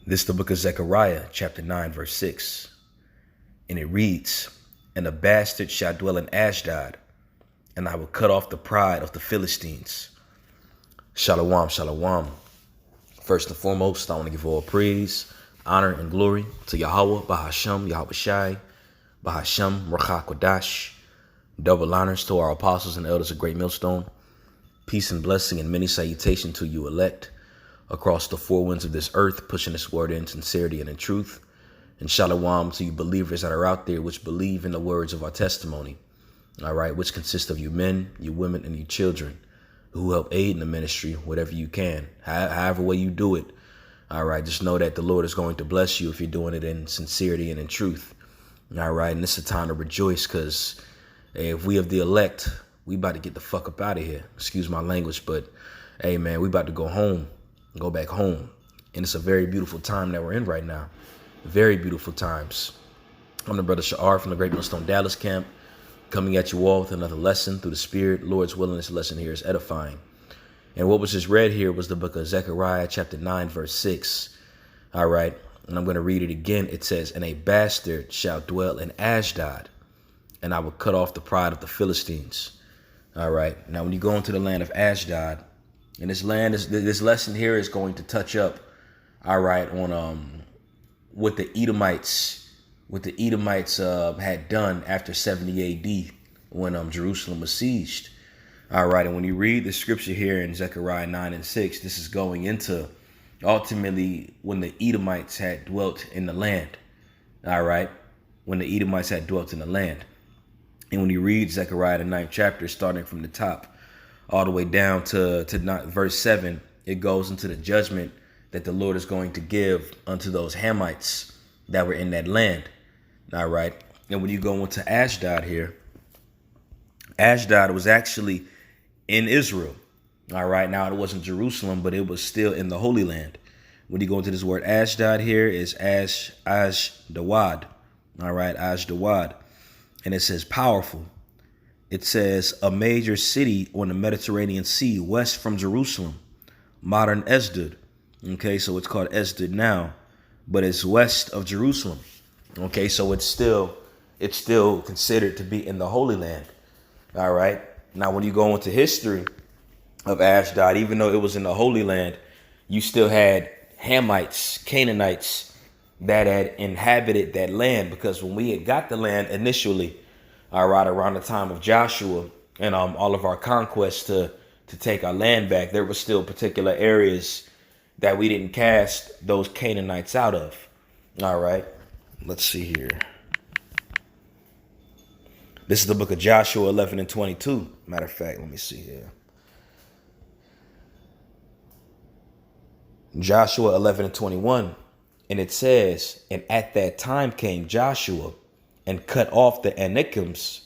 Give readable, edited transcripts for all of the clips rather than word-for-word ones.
This is the book of Zechariah, chapter 9, verse 6. And it reads, "And a bastard shall dwell in Ashdod, and I will cut off the pride of the Philistines." Shalom, shalom. First and foremost, I want to give all praise, honor, and glory to Yahweh, Bahasham, Yahweh Shai, Bahasham, Rachah Kodash. Double honors to our apostles and elders of Great Millstone. Peace and blessing and many salutation to you elect across the four winds of this earth, pushing this word in sincerity and in truth. And shalom to you believers that are out there which believe in the words of our testimony, all right, which consists of you men, you women, and you children who help aid in the ministry, whatever you can, however way you do it. All right, just know that the Lord is going to bless you if you're doing it in sincerity and in truth. All right, and this is a time to rejoice because if we of the elect, we about to get the fuck up out of here. Excuse my language, but hey, man, we about to go home. Go back home. And it's a very beautiful time that we're in right now. Very beautiful times. I'm the brother Sha'ar from the Great Millstone Dallas camp, coming at you all with another lesson through the Spirit. Lord's willing, this lesson here is edifying. And what was just read here was the book of Zechariah, chapter 9, verse 6. All right. And I'm going to read it again. It says, "And a bastard shall dwell in Ashdod, and I will cut off the pride of the Philistines." All right. Now, when you go into the land of Ashdod, and this lesson here is going to touch up, all right, on what the Edomites had done after 70 AD when Jerusalem was sieged. All right, and when you read the scripture here in Zechariah 9 and 6, this is going into ultimately when the Edomites had dwelt in the land. All right, when the Edomites had dwelt in the land. And when you read Zechariah the 9th chapter, starting from the top all the way down to verse 7, it goes into the judgment that the Lord is going to give unto those Hamites that were in that land. All right. And when you go into Ashdod here, Ashdod was actually in Israel. All right. Now, it wasn't Jerusalem, but it was still in the Holy Land. When you go into this word Ashdod here is Ashdod. All right. Ashdod. And it says powerful. It says a major city on the Mediterranean Sea west from Jerusalem, modern Ashdod. Okay, so it's called Ashdod now, but it's west of Jerusalem. Okay, so it's still considered to be in the Holy Land. All right. Now, when you go into history of Ashdod, even though it was in the Holy Land, you still had Hamites, Canaanites that had inhabited that land, because when we had got the land initially, all right, around the time of Joshua and all of our conquests to take our land back, there were still particular areas that we didn't cast those Canaanites out of. All right, let's see here. This is the book of Joshua 11 and 22. Matter of fact, let me see here. Joshua 11 and 21. And it says, "And at that time came Joshua and cut off the Anakims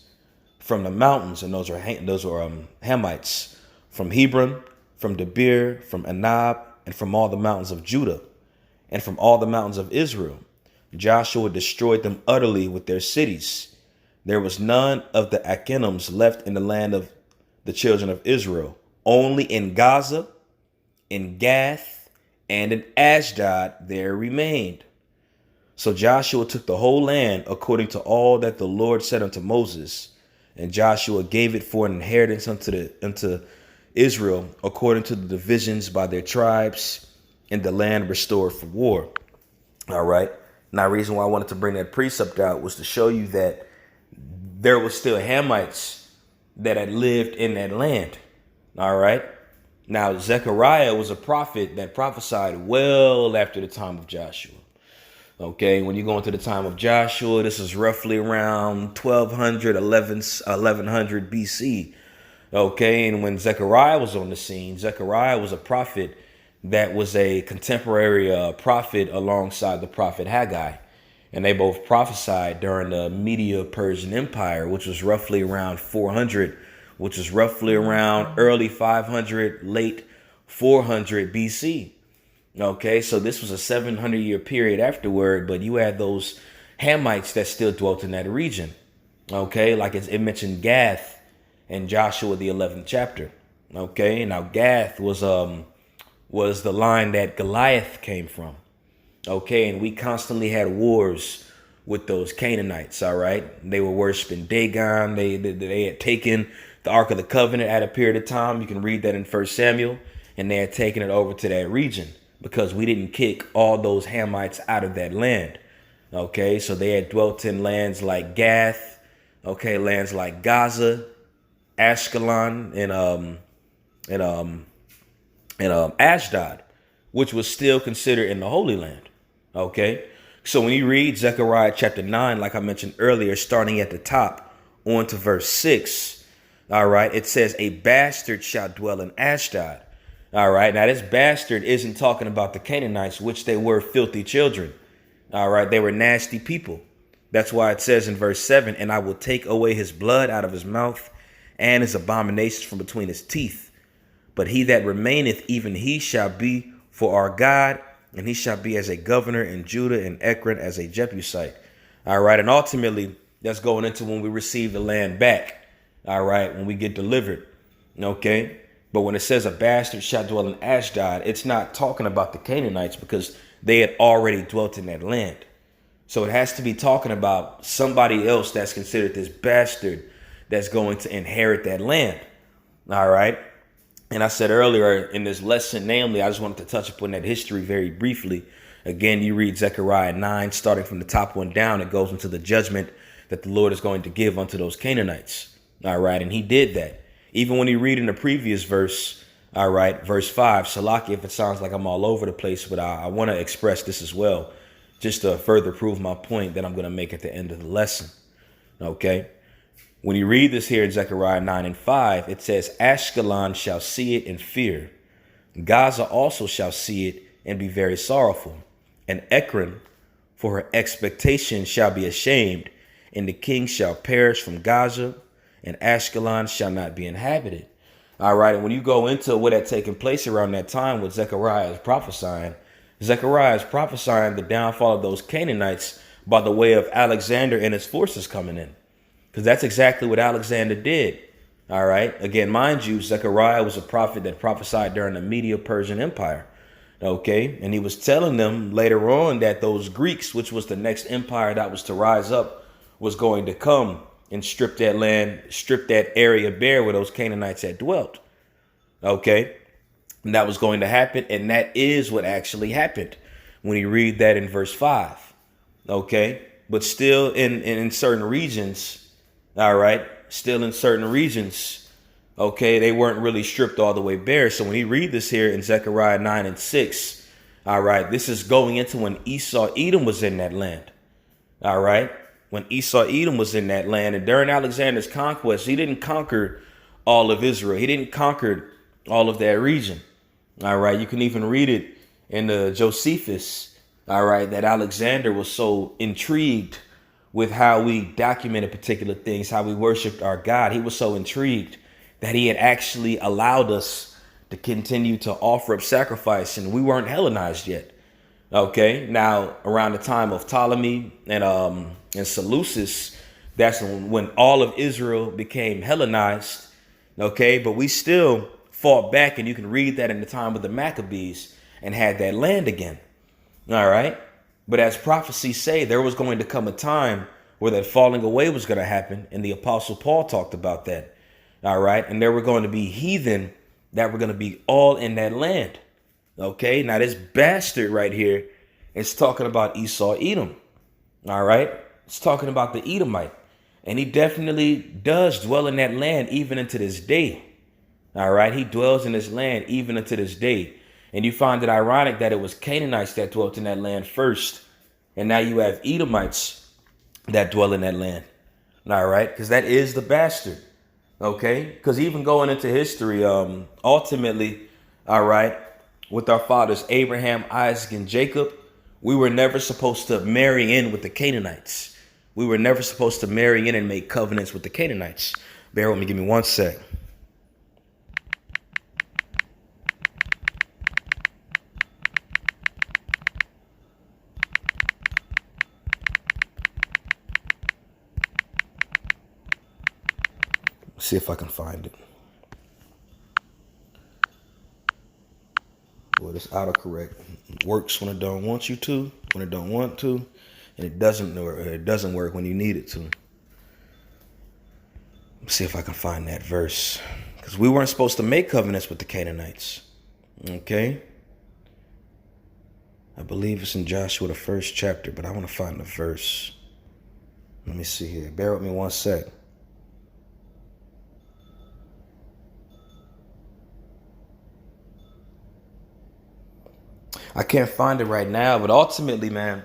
from the mountains," and those are Hamites, "from Hebron, from Debir, from Anab, and from all the mountains of Judah, and from all the mountains of Israel. Joshua destroyed them utterly with their cities. There was none of the Anakims left in the land of the children of Israel. Only in Gaza, in Gath, and in Ashdod there remained. So Joshua took the whole land according to all that the Lord said unto Moses, and Joshua gave it for an inheritance unto Israel according to the divisions by their tribes, in the land restored for war." All right. Now, the reason why I wanted to bring that precept out was to show you that there was still Hamites that had lived in that land. All right. Now, Zechariah was a prophet that prophesied well after the time of Joshua. Okay, when you go into the time of Joshua, this is roughly around 1200, 1100 BC. Okay, and when Zechariah was on the scene, Zechariah was a prophet that was a contemporary prophet alongside the prophet Haggai. And they both prophesied during the Medo-Persian Empire, which was roughly around 400, which was roughly around early 500, late 400 BC. Okay, so this was a 700-year period afterward, but you had those Hamites that still dwelt in that region. Okay, like it mentioned Gath in Joshua the 11th chapter. Okay, now Gath was the line that Goliath came from. Okay, and we constantly had wars with those Canaanites. All right, they were worshiping Dagon. They had taken the Ark of the Covenant at a period of time. You can read that in First Samuel, and they had taken it over to that region because we didn't kick all those Hamites out of that land. Okay, so they had dwelt in lands like Gath, okay, lands like Gaza, Ashkelon, and Ashdod, which was still considered in the Holy Land. Okay, so when you read Zechariah chapter 9, like I mentioned earlier, starting at the top on to verse 6, all right, it says, a bastard shall dwell in Ashdod. All right, now this bastard isn't talking about the Canaanites, which they were filthy children. All right, they were nasty people. That's why it says in verse 7, and I will take away his blood out of his mouth and his abominations from between his teeth. But he that remaineth, even he shall be for our God, and he shall be as a governor in Judah and Ekron as a Jebusite. All right, and ultimately, that's going into when we receive the land back. All right, when we get delivered. Okay, but when it says a bastard shall dwell in Ashdod, it's not talking about the Canaanites because they had already dwelt in that land. So it has to be talking about somebody else that's considered this bastard that's going to inherit that land. All right. And I said earlier in this lesson, namely, I just wanted to touch upon that history very briefly. Again, you read Zechariah 9, starting from the top one down, it goes into the judgment that the Lord is going to give unto those Canaanites. All right. And he did that. Even when you read in the previous verse, all right, verse 5, Salaki, if it sounds like I'm all over the place, but I want to express this as well, just to further prove my point that I'm going to make at the end of the lesson. Okay. When you read this here in Zechariah 9 and 5, it says, Ashkelon shall see it and fear. Gaza also shall see it and be very sorrowful. And Ekron, for her expectation, shall be ashamed. And the king shall perish from Gaza, and Ashkelon shall not be inhabited. All right. And when you go into what had taken place around that time, what Zechariah is prophesying the downfall of those Canaanites by the way of Alexander and his forces coming in. Because that's exactly what Alexander did. All right. Again, mind you, Zechariah was a prophet that prophesied during the Medo-Persian Empire. OK, and he was telling them later on that those Greeks, which was the next empire that was to rise up, was going to come and strip that land, strip that area bare where those Canaanites had dwelt. OK, and that was going to happen. And that is what actually happened when you read that in verse 5. OK, but still in certain regions. All right. Still in certain regions. OK, they weren't really stripped all the way bare. So when you read this here in Zechariah 9 and 6. All right. This is going into when Esau Edom was in that land. All right. When Esau Edom was in that land, and during Alexander's conquest, he didn't conquer all of Israel. He didn't conquer all of that region. All right. You can even read it in the Josephus. All right. That Alexander was so intrigued with how we documented particular things, how we worshiped our God. He was so intrigued that he had actually allowed us to continue to offer up sacrifice, and we weren't Hellenized yet. Okay, now around the time of Ptolemy and Seleucus, that's when all of Israel became Hellenized. Okay, but we still fought back, and you can read that in the time of the Maccabees and had that land again. All right. But as prophecies say, there was going to come a time where that falling away was going to happen. And the Apostle Paul talked about that. All right. And there were going to be heathen that were going to be all in that land. OK, now this bastard right here is talking about Esau Edom. All right. It's talking about the Edomite. And he definitely does dwell in that land even into this day. All right. He dwells in this land even into this day. And you find it ironic that it was Canaanites that dwelt in that land first. And now you have Edomites that dwell in that land. All right. Because that is the bastard. OK, because even going into history, ultimately, all right, with our fathers, Abraham, Isaac, and Jacob, we were never supposed to marry in with the Canaanites. We were never supposed to marry in and make covenants with the Canaanites. Bear with me. Give me one sec. See if I can find it. Boy, Let's autocorrect. Works when it don't want you to, when it don't want to, and it doesn't work when you need it to. Let's see if I can find that verse. Because we weren't supposed to make covenants with the Canaanites. Okay? I believe it's in Joshua, the 1st chapter, but I want to find the verse. Let me see here. Bear with me one sec. I can't find it right now, but ultimately, man,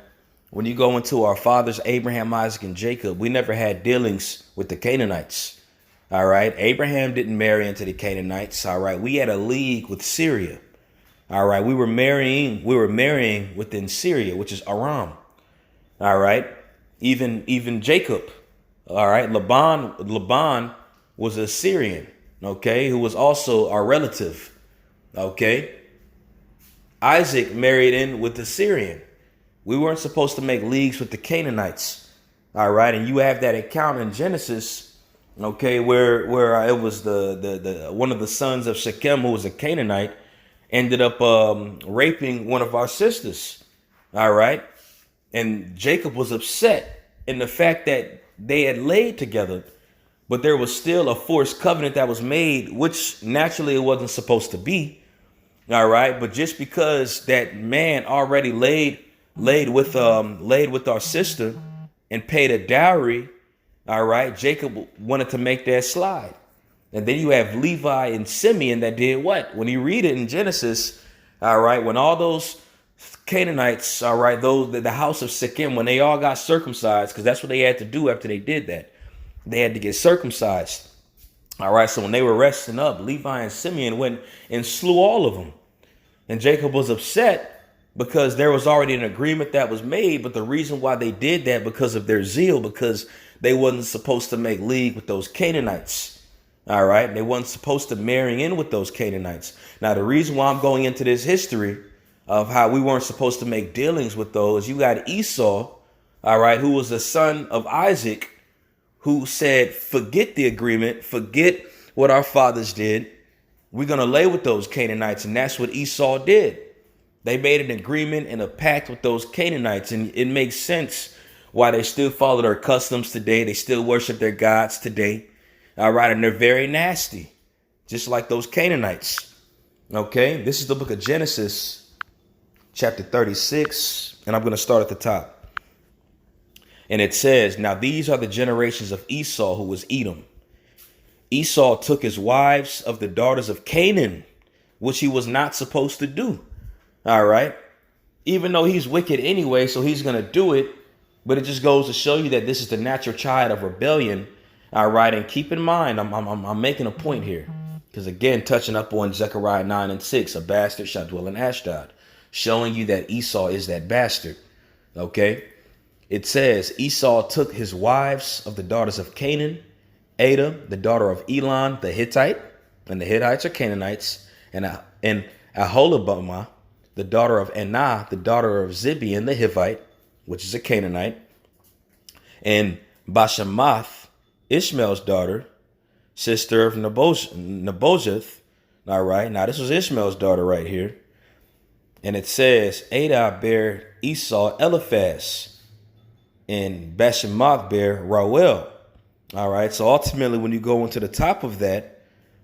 when you go into our fathers, Abraham, Isaac, and Jacob, we never had dealings with the Canaanites. All right. Abraham didn't marry into the Canaanites. All right. We had a league with Syria. All right. We were marrying within Syria, which is Aram. All right. Even Jacob. All right. Laban was a Syrian. Okay. Who was also our relative. Okay. Isaac married in with the Syrian. We weren't supposed to make leagues with the Canaanites. All right. And you have that account in Genesis. Okay, where it was the one of the sons of Shechem, who was a Canaanite, ended up raping one of our sisters. All right. And Jacob was upset in the fact that they had laid together, but there was still a forced covenant that was made, which naturally it wasn't supposed to be. All right. But just because that man already laid with our sister and paid a dowry. All right. Jacob wanted to make that slide. And then you have Levi and Simeon that did what? When you read it in Genesis, all right, when all those Canaanites, all right, the house of Shechem, when they all got circumcised, because that's what they had to do after they did that. They had to get circumcised. All right. So when they were resting up, Levi and Simeon went and slew all of them. And Jacob was upset because there was already an agreement that was made. But the reason why they did that, because of their zeal, because they wasn't supposed to make league with those Canaanites. All right. They wasn't supposed to marry in with those Canaanites. Now, the reason why I'm going into this history of how we weren't supposed to make dealings with those, you got Esau, all right, who was the son of Isaac, who said, forget the agreement, forget what our fathers did. We're going to lay with those Canaanites. And that's what Esau did. They made an agreement and a pact with those Canaanites. And it makes sense why they still follow their customs today. They still worship their gods today. All right. And they're very nasty, just like those Canaanites. OK, this is the book of Genesis, chapter 36. And I'm going to start at the top. And it says, now these are the generations of Esau, who was Edom. Esau took his wives of the daughters of Canaan, which he was not supposed to do. All right. Even though he's wicked anyway, so he's going to do it. But it just goes to show you that this is the natural child of rebellion. All right. And keep in mind, I'm making a point here, because, again, touching up on Zechariah 9:6, a bastard shall dwell in Ashdod, showing you that Esau is that bastard. OK, it says Esau took his wives of the daughters of Canaan, Ada, the daughter of Elon, the Hittite, and the Hittites are Canaanites, and Aholibamah, the daughter of Anah, the daughter of Zibeon, the Hivite, which is a Canaanite, and Bashemath, Ishmael's daughter, sister of Nebuchadnezzar. All right, now this was Ishmael's daughter right here. And it says, Ada bare Esau Eliphaz, and Bashemath bare Reuel. All right, so ultimately, when you go into the top of that,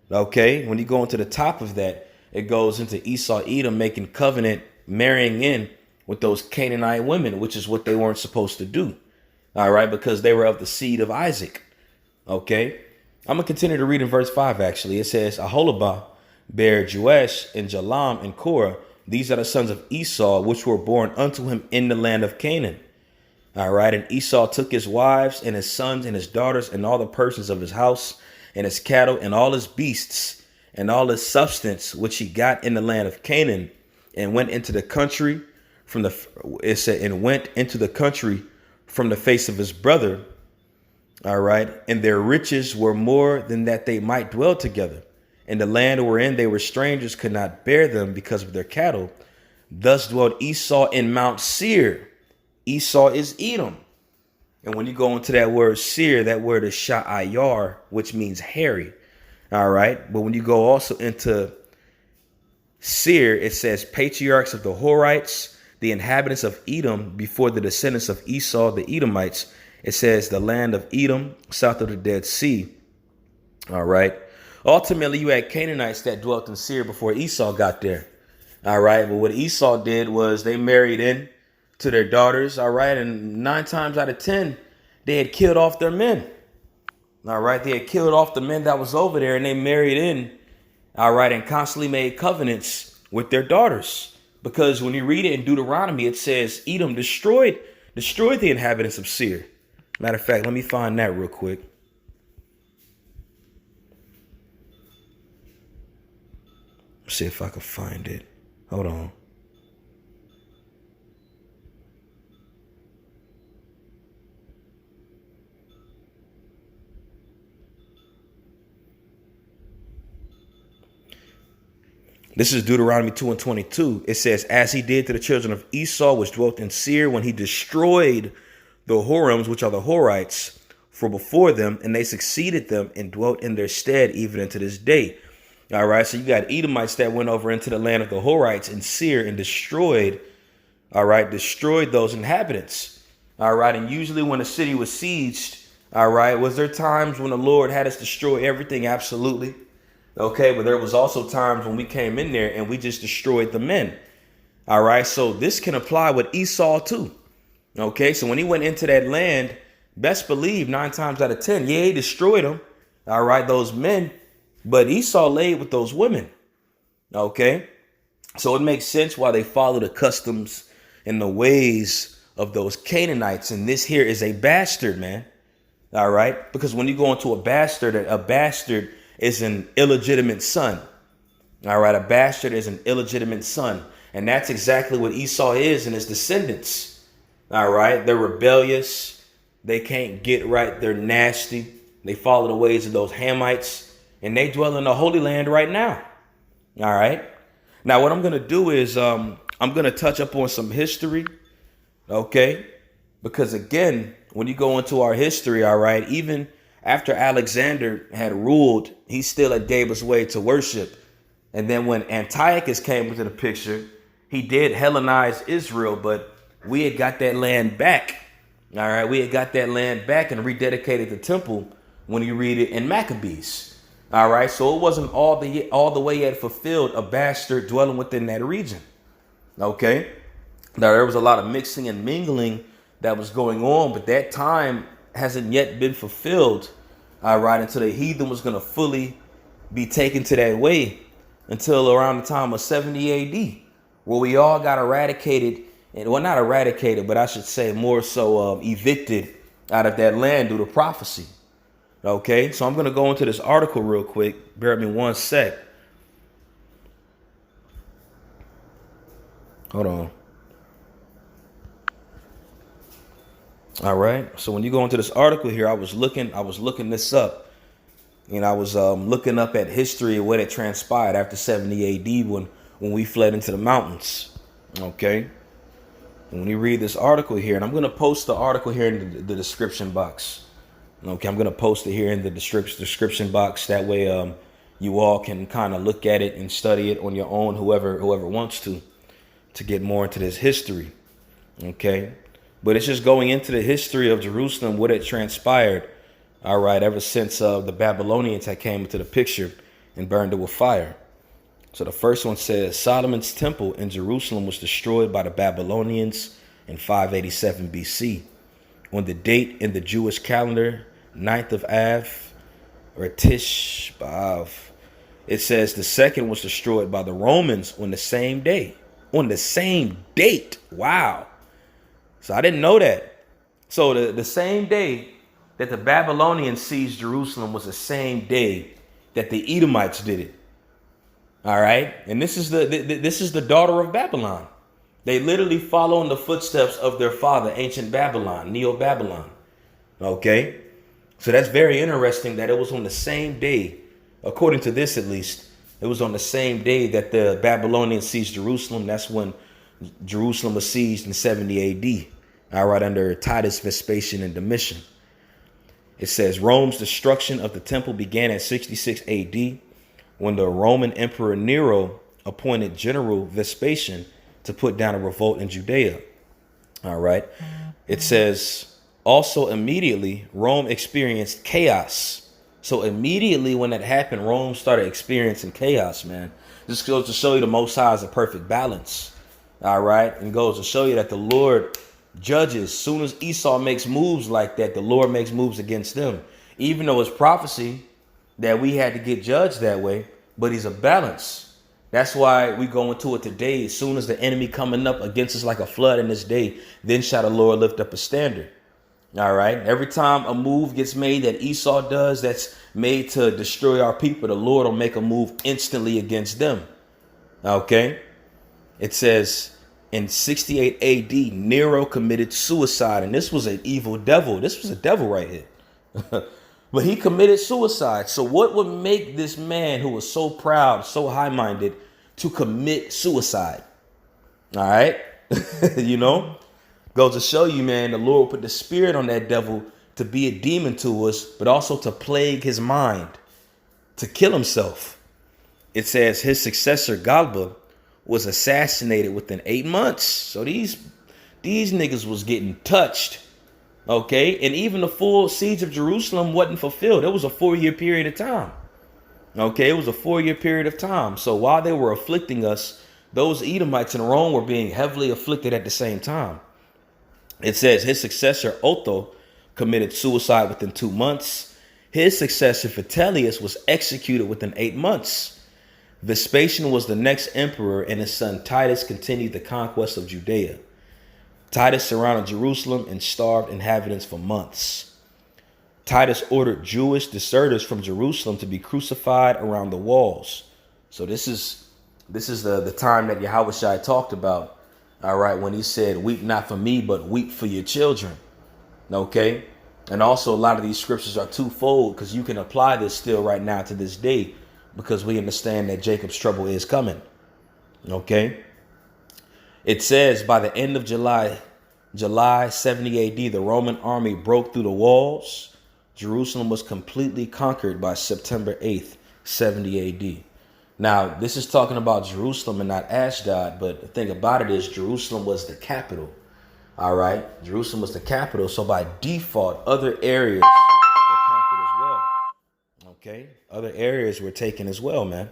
okay, when you go into the top of that, it goes into Esau, Edom making covenant, marrying in with those Canaanite women, which is what they weren't supposed to do. All right, because they were of the seed of Isaac. Okay, I'm going to continue to read in verse 5, actually. It says, Aholibah bare Jeush and Jalam and Korah. These are the sons of Esau, which were born unto him in the land of Canaan. All right. And Esau took his wives and his sons and his daughters and all the persons of his house and his cattle and all his beasts and all his substance, which he got in the land of Canaan, and went into the country from the face of his brother. All right. And their riches were more than that they might dwell together. And the land wherein they were strangers could not bear them because of their cattle. Thus dwelt Esau in Mount Seir. Esau is Edom. And when you go into that word Seir, that word is Sha'ayar, which means hairy. All right. But when you go also into Seir, it says patriarchs of the Horites, the inhabitants of Edom before the descendants of Esau, the Edomites. It says the land of Edom, south of the Dead Sea. All right. Ultimately, you had Canaanites that dwelt in Seir before Esau got there. All right. But what Esau did was they married in to their daughters. All right. And 9 times out of 10, they had killed off their men. All right. They had killed off the men that was over there and they married in. All right. And constantly made covenants with their daughters. Because when you read it in Deuteronomy, it says Edom destroyed the inhabitants of Seir. Matter of fact, let me find that real quick. See if I can find it. Hold on. This is Deuteronomy 2:22. It says, as he did to the children of Esau, which dwelt in Seir, when he destroyed the Horims, which are the Horites, for before them, and they succeeded them and dwelt in their stead even unto this day. All right, so you got Edomites that went over into the land of the Horites in Seir and destroyed those inhabitants. All right, and usually when a city was sieged, all right, was there times when the Lord had us destroy everything? Absolutely. Okay, but there was also times when we came in there and we just destroyed the men. All right, so this can apply with Esau too. Okay, so when he went into that land, best believe 9 times out of 10, yeah, he destroyed them. All right, those men. But Esau laid with those women. Okay. So it makes sense why they follow the customs and the ways of those Canaanites. And this here is a bastard, man. All right. Because when you go into a bastard is an illegitimate son. All right. A bastard is an illegitimate son. And that's exactly what Esau is and his descendants. All right. They're rebellious. They can't get right. They're nasty. They follow the ways of those Hamites. And they dwell in the Holy Land right now. All right. Now, what I'm going to do is I'm going to touch up on some history. OK, because, again, when you go into our history, all right, even after Alexander had ruled, he still had gave us way to worship. And then when Antiochus came into the picture, he did Hellenize Israel. But we had got that land back. All right. We had got that land back and rededicated the temple when you read it in Maccabees. All right, so it wasn't all the way yet fulfilled a bastard dwelling within that region. Okay, now there was a lot of mixing and mingling that was going on, but that time hasn't yet been fulfilled. All right, until the heathen was going to fully be taken to that way until around the time of 70 A.D., where we all got eradicated, and well, not eradicated, but I should say more so evicted out of that land due to prophecy. Okay, so I'm going to go into this article real quick. Bear with me one sec. Hold on. All right. So when you go into this article here, I was looking this up. And I was looking up at history of what had transpired after 70 AD when we fled into the mountains. Okay. And when you read this article here, and I'm going to post the article here in the description box. Okay, I'm going to post it here in the description box. That way you all can kind of look at it and study it on your own, whoever wants to get more into this history. Okay, but it's just going into the history of Jerusalem, what had transpired. All right, ever since the Babylonians had came into the picture and burned it with fire. So the first one says Solomon's temple in Jerusalem was destroyed by the Babylonians in 587 BC. On the date in the Jewish calendar, 9th of Av, or Tish B'Av, it says the second was destroyed by the Romans on the same day. On the same date. Wow. So I didn't know that. So the same day that the Babylonians seized Jerusalem was the same day that the Edomites did it. All right. And this is the daughter of Babylon. They literally follow in the footsteps of their father, ancient Babylon, Neo-Babylon. Okay. So that's very interesting that it was on the same day, according to this at least, it was on the same day that the Babylonians seized Jerusalem. That's when Jerusalem was seized in 70 AD. All right, under Titus, Vespasian, and Domitian. It says Rome's destruction of the temple began at 66 AD when the Roman Emperor Nero appointed General Vespasian to put down a revolt in Judea. All right. It says, also immediately Rome experienced chaos. So immediately when that happened, Rome started experiencing chaos, man. This goes to show you the Most High is a perfect balance. All right. And goes to show you that the Lord judges. As soon as Esau makes moves like that, the Lord makes moves against them. Even though it's prophecy that we had to get judged that way, but he's a balance. That's why we go into it today. As soon as the enemy coming up against us like a flood in this day, then shall the Lord lift up a standard. All right. Every time a move gets made that Esau does, that's made to destroy our people, the Lord will make a move instantly against them. Okay. It says in 68 AD, Nero committed suicide. And this was an evil devil. This was a devil right here. But he committed suicide. So what would make this man who was so proud, so high-minded, to commit suicide? All right. You know, goes to show you, man, the Lord put the spirit on that devil to be a demon to us, but also to plague his mind, to kill himself. It says his successor, Galba, was assassinated within 8 months. So these niggas was getting touched. Okay, and even the full siege of Jerusalem wasn't fulfilled. It was a 4-year period of time. Okay, it was a 4-year period of time. So while they were afflicting us, those Edomites in Rome were being heavily afflicted at the same time. It says his successor, Otho, committed suicide within 2 months. His successor, Vitellius, was executed within 8 months. Vespasian was the next emperor, and his son Titus continued the conquest of Judea. Titus surrounded Jerusalem and starved inhabitants for months. Titus ordered Jewish deserters from Jerusalem to be crucified around the walls. So this is the time that Yahushua talked about, all right, when he said, weep not for me, but weep for your children. Okay. And also a lot of these scriptures are twofold, because you can apply this still right now to this day, because we understand that Jacob's trouble is coming. Okay. It says by the end of July 70 AD, the Roman army broke through the walls. Jerusalem was completely conquered by September 8th, 70 AD. Now, this is talking about Jerusalem and not Ashdod, but the thing about it is Jerusalem was the capital. All right. Jerusalem was the capital. So by default, other areas were conquered as well. Okay. Other areas were taken as well, man.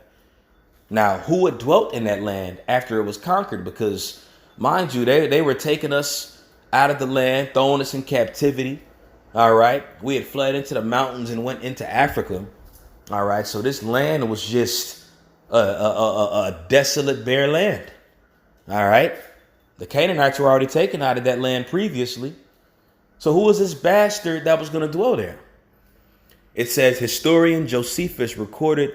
Now, who had dwelt in that land after it was conquered? Because, mind you, they were taking us out of the land, throwing us in captivity. All right. We had fled into the mountains and went into Africa. All right. So this land was just a desolate, bare land. All right. The Canaanites were already taken out of that land previously. So who was this bastard that was going to dwell there? It says historian Josephus recorded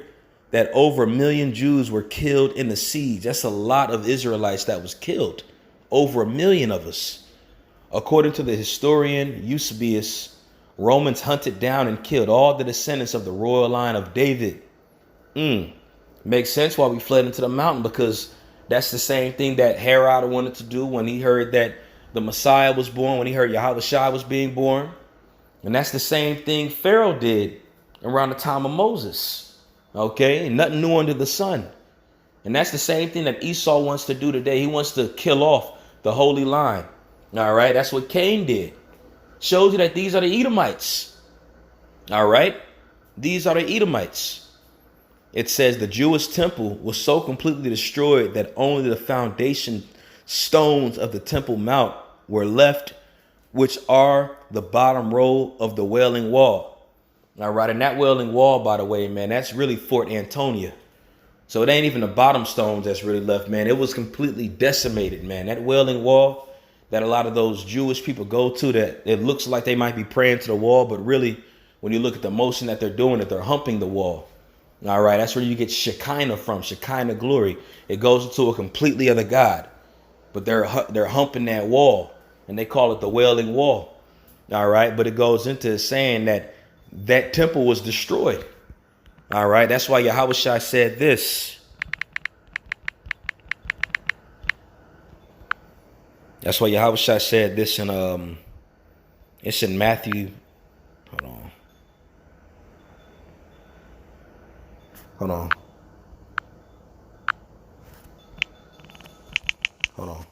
that over 1 million Jews were killed in the siege. That's a lot of Israelites that was killed. Over 1 million of us. According to the historian Eusebius, Romans hunted down and killed all the descendants of the royal line of David. Makes sense why we fled into the mountain, because that's the same thing that Herod wanted to do when he heard that the Messiah was born, when he heard Yahushua was being born. And that's the same thing Pharaoh did around the time of Moses. Okay, nothing new under the sun. And that's the same thing that Esau wants to do today. He wants to kill off the holy line. All right, that's what Cain did. Shows you that these are the Edomites. All right, these are the Edomites. It says the Jewish temple was so completely destroyed that only the foundation stones of the Temple Mount were left, which are the bottom row of the Wailing Wall. All right. And that Wailing Wall, by the way, man, that's really Fort Antonia. So it ain't even the bottom stones that's really left, man. It was completely decimated, man. That Wailing Wall that a lot of those Jewish people go to, that it looks like they might be praying to the wall, but really when you look at the motion that they're doing, that they're humping the wall. All right. That's where you get Shekinah from, Shekinah glory. It goes into a completely other God, but they're humping that wall and they call it the Wailing Wall. All right. But it goes into saying that that temple was destroyed. All right. That's why Yahushua said this. That's why Yahushua said this in it's in Matthew. Hold on. Hold on.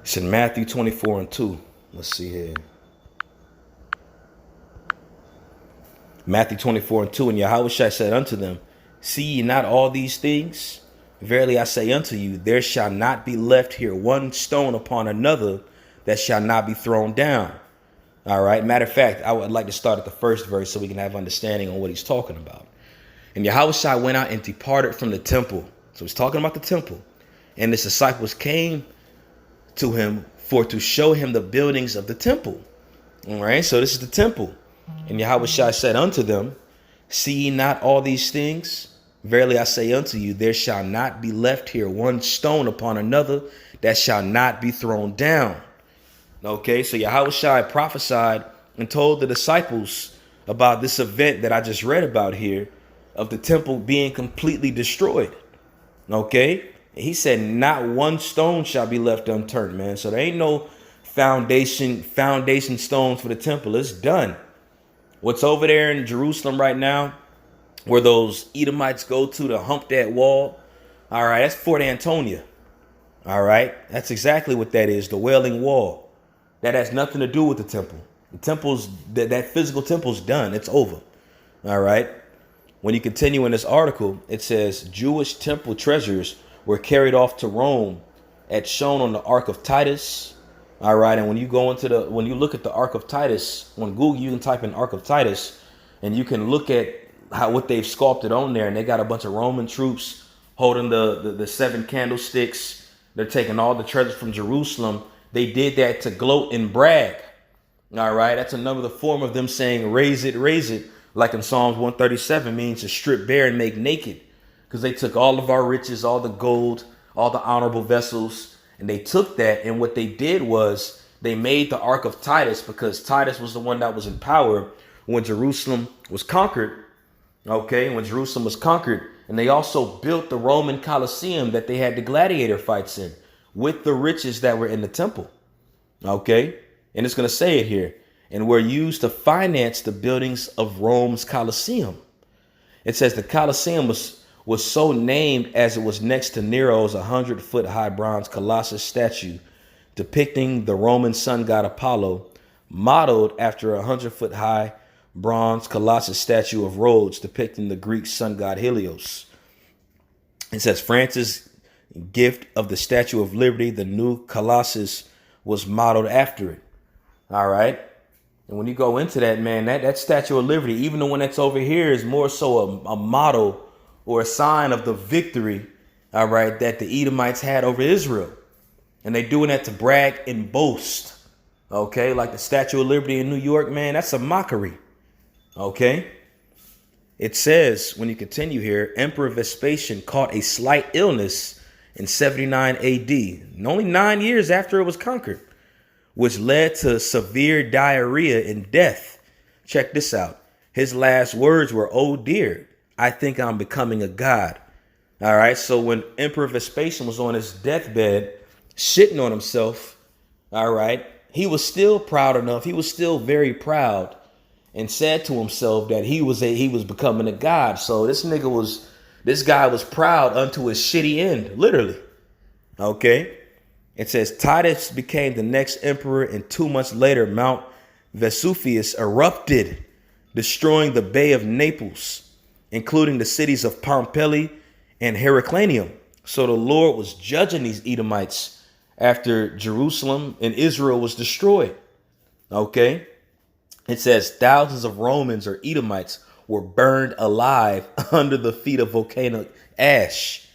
It's in Matthew 24:2. Let's see here. Matthew 24:2. And Yahushua said unto them, see ye not all these things? Verily I say unto you, there shall not be left here one stone upon another that shall not be thrown down. All right. Matter of fact, I would like to start at the first verse so we can have understanding on what he's talking about. And Yahushua went out and departed from the temple. So he's talking about the temple. And his disciples came to him for to show him the buildings of the temple. All right. So this is the temple. And Yahushua said unto them, see ye not all these things? Verily I say unto you, there shall not be left here one stone upon another that shall not be thrown down. Okay, so Yahushua prophesied and told the disciples about this event that I just read about here of the temple being completely destroyed. Okay, he said not one stone shall be left unturned, man. So there ain't no foundation stones for the temple. It's done. What's over there in Jerusalem right now, where those Edomites go to hump that wall, all right, that's Fort Antonia. All right, that's exactly what that is, the Wailing Wall. That has nothing to do with the temple. The temple's, that physical temple's done. It's over. All right. When you continue in this article, it says Jewish temple treasures were carried off to Rome as shown on the Ark of Titus. All right. And when you look at the Ark of Titus on Google, you can type in Ark of Titus and you can look at what they've sculpted on there. And they got a bunch of Roman troops holding the seven candlesticks. They're taking all the treasures from Jerusalem. They did that to gloat and brag. All right. That's another form of them saying, raise it, like in Psalms 137 means to strip bare and make naked, because they took all of our riches, all the gold, all the honorable vessels. And they took that. And what they did was they made the Ark of Titus, because Titus was the one that was in power when Jerusalem was conquered. OK, when Jerusalem was conquered. And they also built the Roman Colosseum that they had the gladiator fights in, with the riches that were in the temple. OK, and it's going to say it here, and were used to finance the buildings of Rome's Colosseum. It says the Colosseum was so named as it was next to Nero's 100-foot high bronze Colossus statue depicting the Roman sun god Apollo, modeled after a 100-foot high bronze Colossus statue of Rhodes depicting the Greek sun god Helios. It says France's gift of the Statue of Liberty, the new Colossus, was modeled after it. All right. And when you go into that, man, that Statue of Liberty, even the one that's over here, is more so a model or a sign of the victory, all right, that the Edomites had over Israel. And they doing that to brag and boast. OK, like the Statue of Liberty in New York, man, that's a mockery. OK, it says when you continue here, Emperor Vespasian caught a slight illness in 79 AD, only 9 years after it was conquered, which led to severe diarrhea and death. Check this out. His last words were, "Oh dear, I think I'm becoming a god." All right. So when Emperor Vespasian was on his deathbed, shitting on himself, all right, he was still proud enough. He was still very proud and said to himself that he was becoming a god. So this guy was proud unto his shitty end, literally. Okay. It says Titus became the next emperor, and 2 months later, Mount Vesuvius erupted, destroying the Bay of Naples, including the cities of Pompeii and Heracleum. So the Lord was judging these Edomites after Jerusalem and Israel was destroyed. Okay. It says thousands of Romans or Edomites were burned alive under the feet of volcanic ash.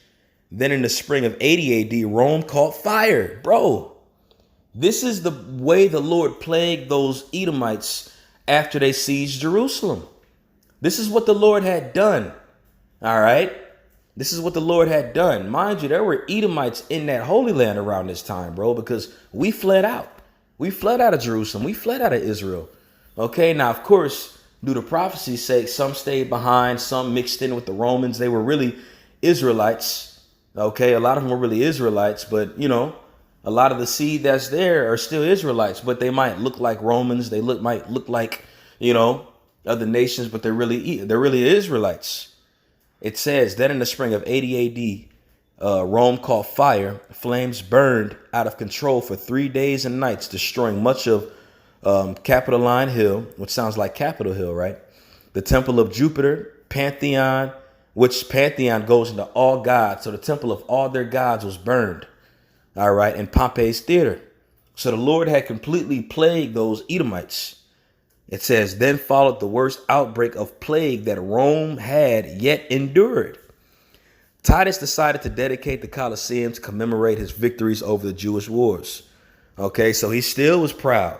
Then in the spring of 80 AD, Rome caught fire. Bro, this is the way the Lord plagued those Edomites after they seized Jerusalem. This is what the Lord had done. All right. This is what the Lord had done. Mind you, there were Edomites in that Holy Land around this time, bro, because we fled out. We fled out of Jerusalem. We fled out of Israel. OK, now, of course, due to prophecy's sake, some stayed behind, some mixed in with the Romans. They were really Israelites. OK, a lot of them were really Israelites. But, you know, a lot of the seed that's there are still Israelites, but they might look like Romans. They might look like, you know, other nations, but they're really Israelites. It says that in the spring of 80 AD, Rome caught fire. Flames burned out of control for 3 days and nights, destroying much of Capitoline Hill, which sounds like Capitol Hill, right? The temple of Jupiter, Pantheon, which Pantheon goes into all gods. So the temple of all their gods was burned, all right, in Pompey's theater. So the Lord had completely plagued those Edomites. It says, then followed the worst outbreak of plague that Rome had yet endured. Titus decided to dedicate the Colosseum to commemorate his victories over the Jewish wars. Okay, so he still was proud.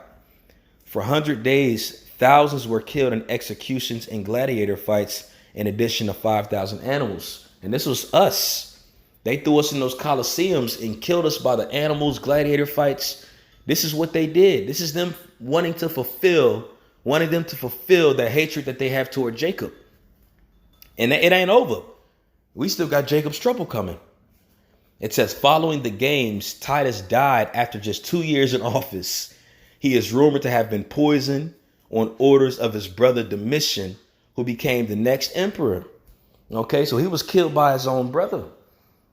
For 100 days, thousands were killed in executions and gladiator fights, in addition to 5,000 animals. And this was us. They threw us in those Colosseums and killed us by the animals, gladiator fights. This is what they did. This is them wanting them to fulfill the hatred that they have toward Jacob. And it ain't over. We still got Jacob's trouble coming. It says, following the games, Titus died after just 2 years in office. He is rumored to have been poisoned on orders of his brother Domitian, who became the next emperor. Okay, so he was killed by his own brother.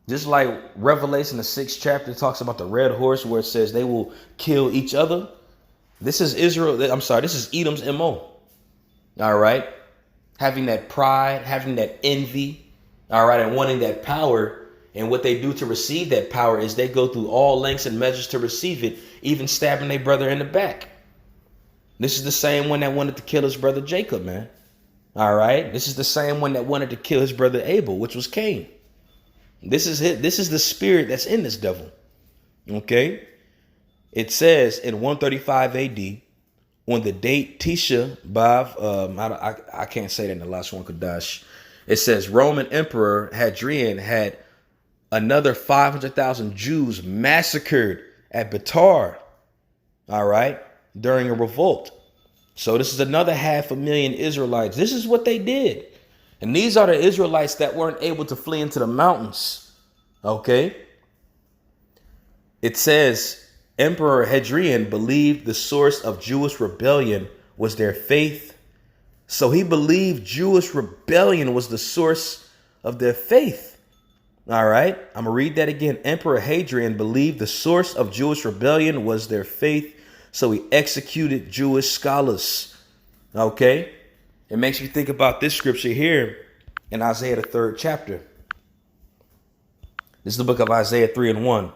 Just like Revelation, the 6th chapter, talks about the red horse, where it says they will kill each other. This is this is Edom's MO. All right. Having that pride, having that envy, all right, and wanting that power. And what they do to receive that power is they go through all lengths and measures to receive it, even stabbing their brother in the back. This is the same one that wanted to kill his brother Jacob, man. All right. This is the same one that wanted to kill his brother Abel, which was Cain. This is it. This is the spirit that's in this devil. Okay. It says in 135 AD, on the date Tisha B'Av, I can't say that in the last one, Kadash. It says Roman Emperor Hadrian had another 500,000 Jews massacred at Betar, all right, during a revolt. So this is another 500,000 Israelites. This is what they did. And these are the Israelites that weren't able to flee into the mountains. Okay. It says Emperor Hadrian believed the source of Jewish rebellion was their faith. So he believed Jewish rebellion was the source of their faith. All right. I'm going to read that again. Emperor Hadrian believed the source of Jewish rebellion was their faith. So he executed Jewish scholars. Okay. It makes you think about this scripture here in Isaiah, the 3rd chapter. This is the book of Isaiah 3:1.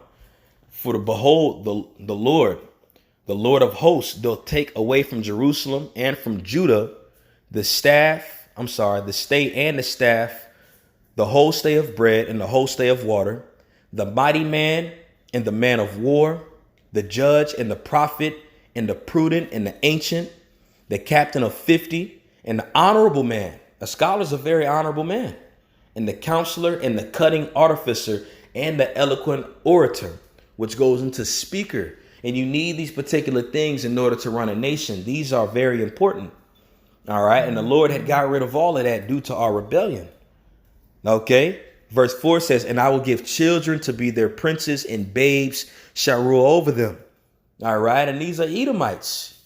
For behold, the Lord of hosts, doth take away from Jerusalem and from Judah the state and the staff, the whole stay of bread and the whole stay of water, the mighty man and the man of war, the judge and the prophet and the prudent and the ancient, the captain of 50 and the honorable man. A scholar is a very honorable man, and the counselor and the cunning artificer and the eloquent orator, which goes into speaker. And you need these particular things in order to run a nation. These are very important. All right. And the Lord had got rid of all of that due to our rebellion. OK, verse 4 says, and I will give children to be their princes and babes shall rule over them. All right. And these are Edomites.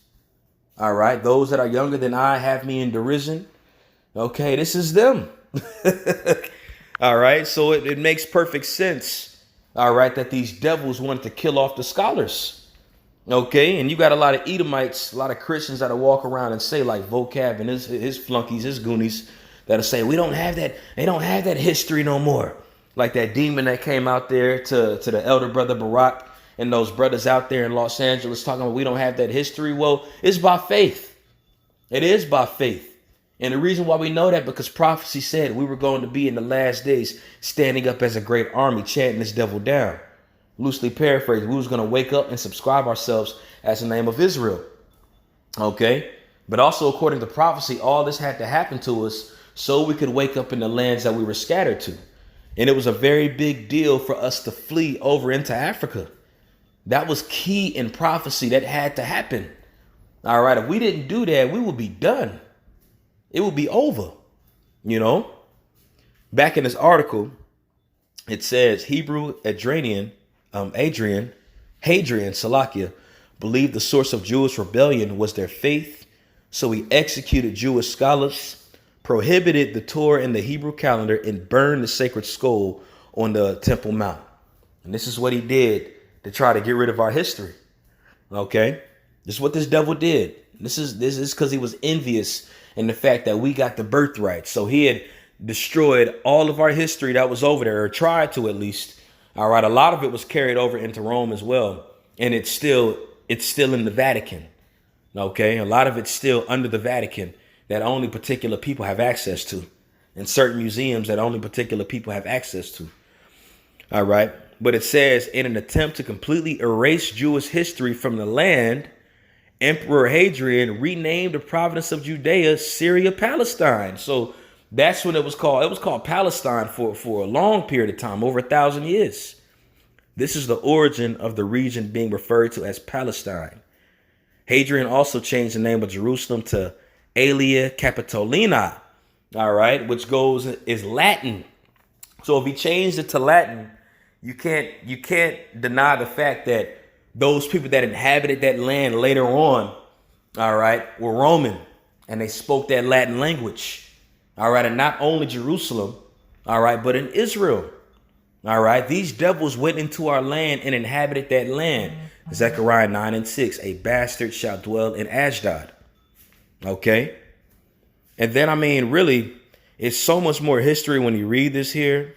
All right. Those that are younger than I have me in derision. OK, this is them. All right. So it makes perfect sense. All right. That these devils wanted to kill off the scholars. OK, and you got a lot of Edomites, a lot of Christians that walk around and say like vocab and his flunkies, his goonies that'll say we don't have that. They don't have that history no more. Like that demon that came out there to the elder brother Barack and those brothers out there in Los Angeles talking about we don't have that history. Well, it's by faith. It is by faith. And the reason why we know that because prophecy said we were going to be in the last days standing up as a great army, chanting this devil down. Loosely paraphrased, we was going to wake up and subscribe ourselves as the name of Israel. OK, but also according to prophecy, all this had to happen to us so we could wake up in the lands that we were scattered to. And it was a very big deal for us to flee over into Africa. That was key in prophecy. That had to happen. All right. If we didn't do that, we would be done. It would be over. You know, back in this article, it says Hebrew Hadrian, Salakia, believed the source of Jewish rebellion was their faith. So he executed Jewish scholars, prohibited the Torah and the Hebrew calendar, and burned the sacred scroll on the Temple Mount. And this is what he did to try to get rid of our history. Okay, this is what this devil did. This is because he was envious in the fact that we got the birthright. So he had destroyed all of our history that was over there, or tried to at least. All right, a lot of it was carried over into Rome as well, and it's still in the Vatican. Okay, a lot of it's still under the Vatican that only particular people have access to, and certain museums that only particular people have access to. All right. But it says, in an attempt to completely erase Jewish history from the land, Emperor Hadrian renamed the province of Judea Syria Palestine. So that's when it was called. It was called Palestine for a long period of time, over 1,000 years. This is the origin of the region being referred to as Palestine. Hadrian also changed the name of Jerusalem to Aelia Capitolina, all right, which is Latin. So if he changed it to Latin, you can't deny the fact that those people that inhabited that land later on, all right, were Roman, and they spoke that Latin language, all right, and not only Jerusalem, all right, but in Israel, all right. These devils went into our land and inhabited that land. Zechariah 9:6, a bastard shall dwell in Ashdod. Okay, and then really, it's so much more history when you read this here.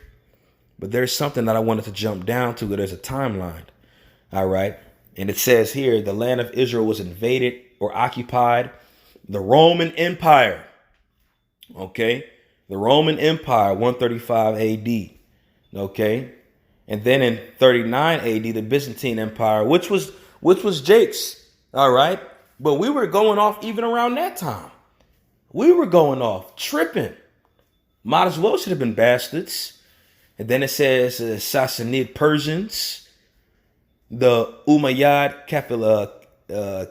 But there's something that I wanted to jump down to. There's a timeline. All right. And it says here, the land of Israel was invaded or occupied. The Roman Empire. Okay. The Roman Empire, 135 AD. Okay. And then in 39 AD, the Byzantine Empire, which was Jake's. All right. But we were going off even around that time. We were going off tripping. Might as well should have been bastards. And then it says Sassanid Persians, the Umayyad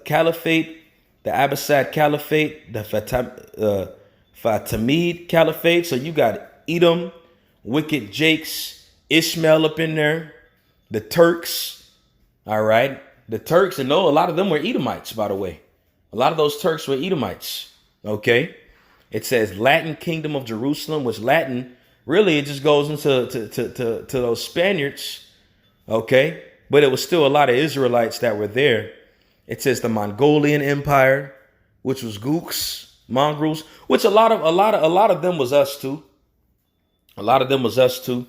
Caliphate, the Abbasid Caliphate, the Fatimid Caliphate. So you got Edom, Wicked Jakes, Ishmael up in there, the Turks. All right. The Turks, and no, a lot of them were Edomites, by the way. A lot of those Turks were Edomites. Okay. It says Latin Kingdom of Jerusalem, which Latin, really, it just goes into to those Spaniards, okay? But it was still a lot of Israelites that were there. It says the Mongolian Empire, which was Gooks, mongrels, which a lot of them was us too. A lot of them was us too,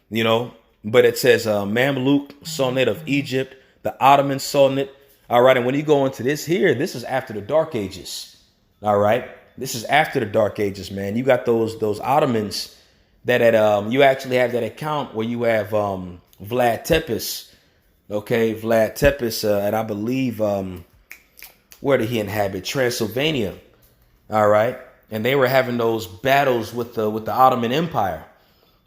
you know. But it says Mamluk, Sultanate of Egypt, the Ottoman Sultanate. All right, and when you go into this here, this is after the Dark Ages. All right, this is after the Dark Ages, man. You got those Ottomans that you actually have that account where you have Vlad Tepes. Okay, Vlad Tepes, and I believe where did he inhabit? Transylvania. All right, and they were having those battles with the Ottoman Empire.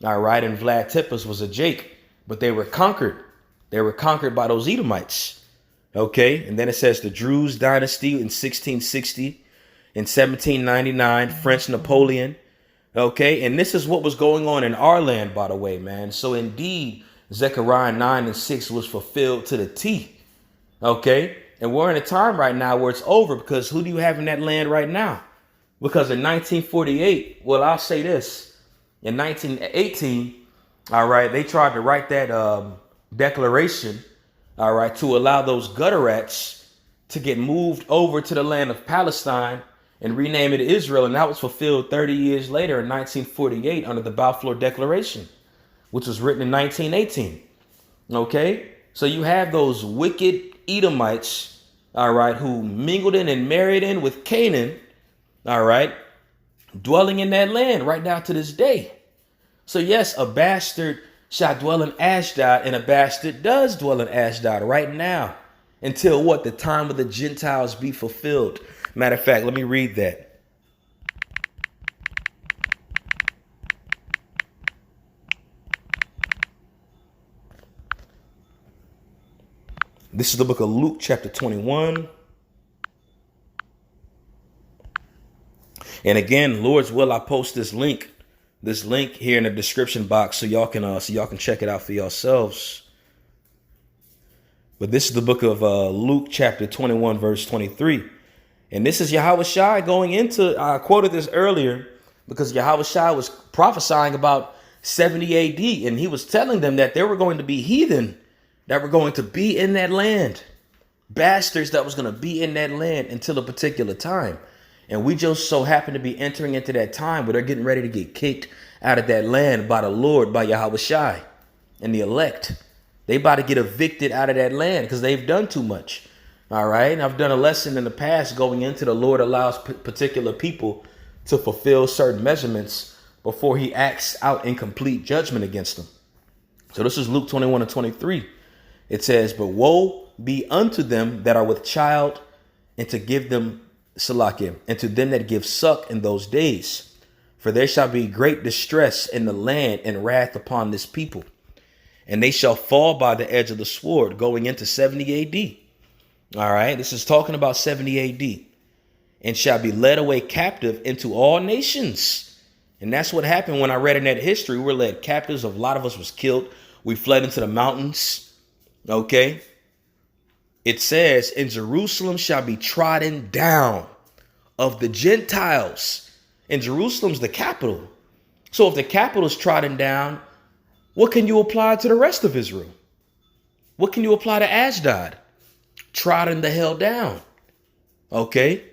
All right, and Vlad Tepes was a Jake, but they were conquered. They were conquered by those Edomites. Okay, and then it says the Druze dynasty in 1660, in 1799, French Napoleon. Okay, and this is what was going on in our land, by the way, man. So indeed, Zechariah 9:6 was fulfilled to the T. Okay, and we're in a time right now where it's over, because who do you have in that land right now? Because in 1948, well, I'll say this. In 1918, all right, they tried to write that declaration, all right, to allow those gutter rats to get moved over to the land of Palestine and rename it Israel. And that was fulfilled 30 years later in 1948 under the Balfour Declaration, which was written in 1918. Okay, so you have those wicked Edomites, all right, who mingled in and married in with Canaan, all right, dwelling in that land right now to this day. So yes, a bastard shall dwell in Ashdod, and a bastard does dwell in Ashdod right now, until what? The time of the Gentiles be fulfilled. Matter of fact, let me read that. This is the book of Luke, chapter 21. And again, Lord's will, I post this link here in the description box so y'all can check it out for yourselves. But this is the book of Luke, chapter 21, verse 23. And this is Yahweh Shai going into, I quoted this earlier because Yahweh Shai was prophesying about 70 AD. And he was telling them that there were going to be heathen that were going to be in that land. Bastards that was going to be in that land until a particular time. And we just so happen to be entering into that time where they're getting ready to get kicked out of that land by the Lord, by Yahweh Shai and the elect. They about to get evicted out of that land because they've done too much. All right. And I've done a lesson in the past going into the Lord allows particular people to fulfill certain measurements before he acts out in complete judgment against them. So this is Luke 21 and 23. It says, but woe be unto them that are with child and to give them Salakim and to them that give suck in those days. For there shall be great distress in the land and wrath upon this people. And they shall fall by the edge of the sword going into 70 AD. All right, this is talking about 70 AD, and shall be led away captive into all nations. And that's what happened when I read in that history. We're led captives. A lot of us was killed. We fled into the mountains. OK, it says in Jerusalem shall be trodden down of the Gentiles. And Jerusalem's the capital. So if the capital is trodden down, what can you apply to the rest of Israel? What can you apply to Ashdod? Trodden the hell down. Okay.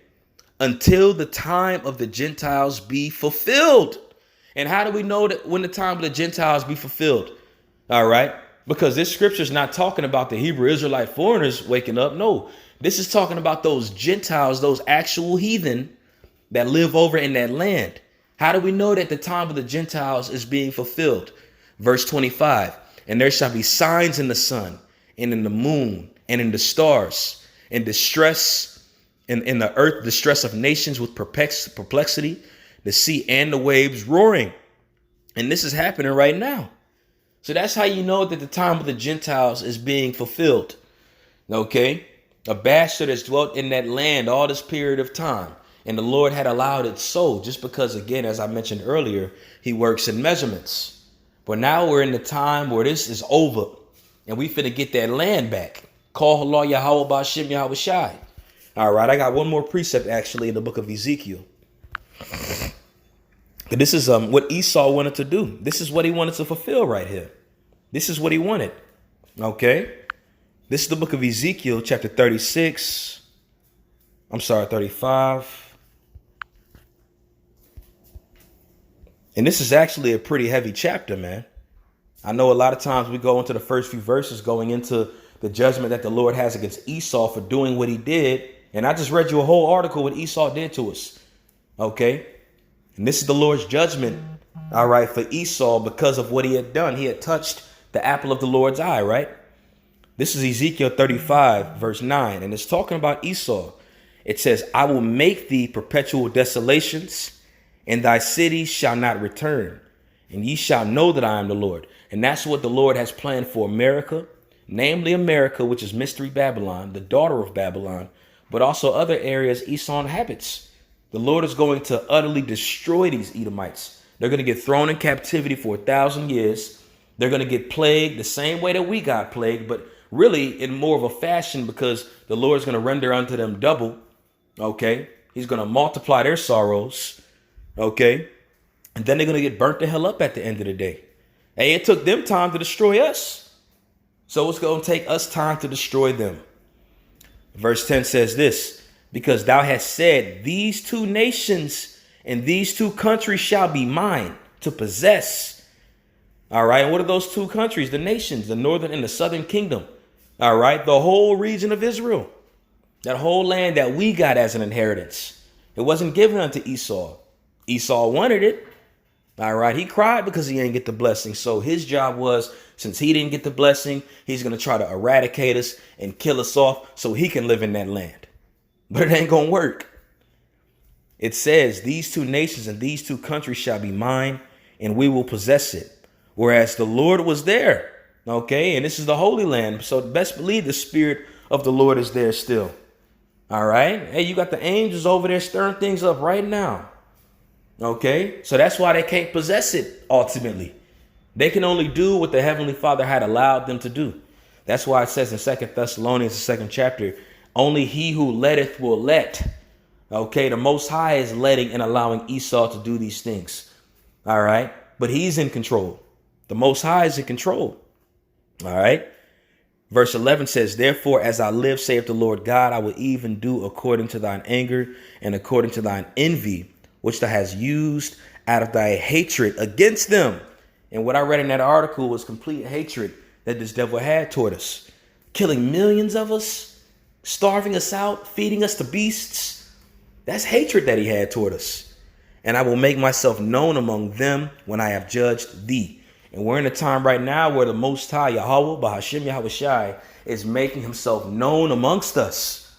Until the time of the Gentiles be fulfilled. And how do we know that when the time of the Gentiles be fulfilled? All right. Because this scripture is not talking about the Hebrew Israelite foreigners waking up. No, this is talking about those Gentiles, those actual heathen that live over in that land. How do we know that the time of the Gentiles is being fulfilled? Verse 25, and there shall be signs in the sun and in the moon and in the stars, and distress in the earth, distress of nations with perplexity, the sea and the waves roaring. And this is happening right now. So that's how you know that the time of the Gentiles is being fulfilled. Okay, a bastard has dwelt in that land all this period of time, and the Lord had allowed it so, just because, again, as I mentioned earlier, he works in measurements. But now we're in the time where this is over, and we finna get that land back. Call Allah Yahweh Ba'Shem Yahweh Shai. All right, I got one more precept actually in the book of Ezekiel. This is what Esau wanted to do. This is what he wanted to fulfill right here. This is what he wanted. Okay. This is the book of Ezekiel, chapter 35. And this is actually a pretty heavy chapter, man. I know a lot of times we go into the first few verses going into the judgment that the Lord has against Esau for doing what he did. And I just read you a whole article what Esau did to us. Okay. And this is the Lord's judgment. All right. For Esau, because of what he had done, he had touched the apple of the Lord's eye. Right. This is Ezekiel 35, verse 9. And it's talking about Esau. It says, I will make thee perpetual desolations, and thy cities shall not return. And ye shall know that I am the Lord. And that's what the Lord has planned for America, namely America, which is Mystery Babylon, the daughter of Babylon, but also other areas Esau inhabits. The Lord is going to utterly destroy these Edomites. They're going to get thrown in captivity for 1,000 years. They're going to get plagued the same way that we got plagued, but really in more of a fashion, because the Lord is going to render unto them double. Okay. He's going to multiply their sorrows. Okay. And then they're going to get burnt the hell up at the end of the day. Hey, it took them time to destroy us. So it's going to take us time to destroy them. Verse 10 says this, because thou hast said, these two nations and these two countries shall be mine to possess. All right. And what are those two countries? The nations, the northern and the southern kingdom. All right. The whole region of Israel, that whole land that we got as an inheritance. It wasn't given unto Esau. Esau wanted it. All right. He cried because he didn't get the blessing. So his job was, since he didn't get the blessing, he's going to try to eradicate us and kill us off so he can live in that land. But it ain't going to work. It says these two nations and these two countries shall be mine, and we will possess it. Whereas the Lord was there. OK, and this is the Holy Land. So best believe the Spirit of the Lord is there still. All right. Hey, you got the angels over there stirring things up right now. OK, so that's why they can't possess it. Ultimately, they can only do what the Heavenly Father had allowed them to do. That's why it says in 2 Thessalonians, the 2nd chapter, only he who letteth will let. Okay, the Most High is letting and allowing Esau to do these things. All right, but he's in control. The Most High is in control. All right. Verse 11 says, therefore, as I live, saith the Lord God, I will even do according to thine anger and according to thine envy, which thou hast used out of thy hatred against them. And what I read in that article was complete hatred that this devil had toward us, killing millions of us, starving us out, feeding us to beasts. That's hatred that he had toward us. And I will make myself known among them when I have judged thee. And we're in a time right now where the Most High, Yahweh, Bahashim Yahweh Shai, is making himself known amongst us.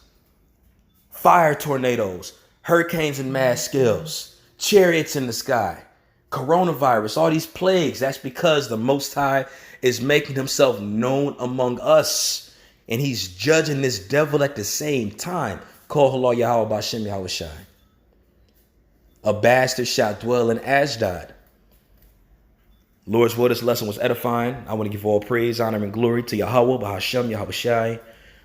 Fire tornadoes, hurricanes in mass scales, chariots in the sky, coronavirus, all these plagues. That's because the Most High is making himself known among us. And he's judging this devil at the same time. Call Halal Yahweh Bahashim Yahweh Shai. A bastard shall dwell in Ashdod. Lord's word, this lesson was edifying. I want to give all praise, honor, and glory to Yahweh, Bahashem, Yahweh Shai,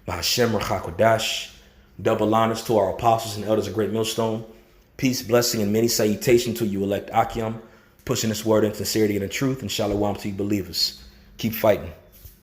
Bahashem, Rachakodash. Double honors to our apostles and elders of Great Millstone. Peace, blessing, and many salutations to you, elect Akim, pushing this word in sincerity and in truth, and shalom to you believers. Keep fighting.